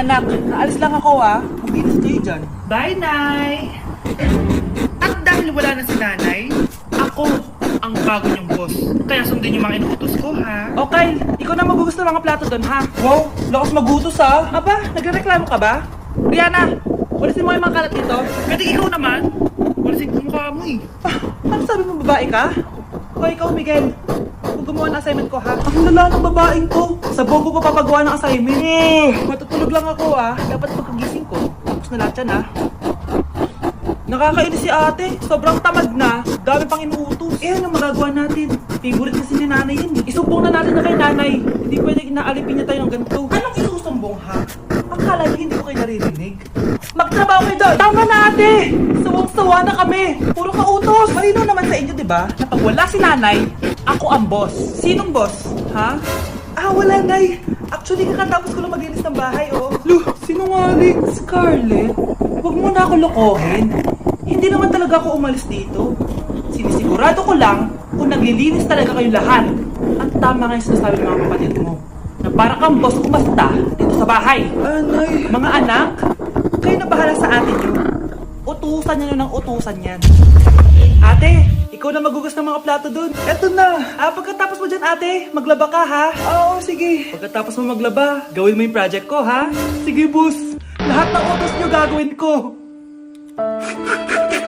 anak, naalis lang ako Maglinis kayo dyan. Bye, Nay! At dahil wala na si Nanay, ako ang bago niyong boss. Kaya sundin yung mga inuutos ko, ha? Okay, ikaw na magugusto ng mga plato doon, ha? Wow, lakas magutos, Aba, nagrereklamo ka ba? Rihanna, walisin mo yung mga kalat dito. Pwede ikaw naman. Walisin ko mukha mo, eh. Ano sabi mo, babae ka? O ikaw, Miguel, kung gumawa ng assignment ko, ha? Ang lala ng babaeng to. Sa bobo ko papagawa ng assignment. Matutulog lang ako, Dapat pagkagising ko, tapos na lahat yan, Nakakainis si ate. Sobrang tamad na. Dami pang inuutos. Ano magagawa natin? Favorite kasi ni nanay yun. Isumbong na natin na kay nanay. Hindi pwede inaalipin niya tayo ng ganito. Anong isusumbong, ha? Akala niyo hindi ko kayo naririnig? Magtrabaho kayo doon! Tama na, ate! Sawang-sawa na kami! Puro kautos! Malinaw naman sa inyo, di ba? Na pag wala si nanay, ako ang boss. Sinong boss? Ha? Wala, nay. Actually, kakatapos ko lang maglinis ng bahay, sinungaling. Scarlett, huwag mo na ako lokohin. Hindi naman talaga ako umalis dito. Sinisigurado ko lang kung naglilinis talaga kayo lahat. Ang tama nga yung sinasabi ng mga kapatid mo. Na para kang boss kumasta dito sa bahay. Anay. Mga anak, kayo na bahala sa atin nyo. Utusan nyo ng utusan yan. Ate, ikaw na magugas ng mga plato dun. Eto na. Pagkatapos mo dyan, ate, maglaba ka, ha? Oo, sige. Pagkatapos mo maglaba, gawin mo yung project ko, ha? Sige, boss. Lahat ng utos nyo gagawin ko.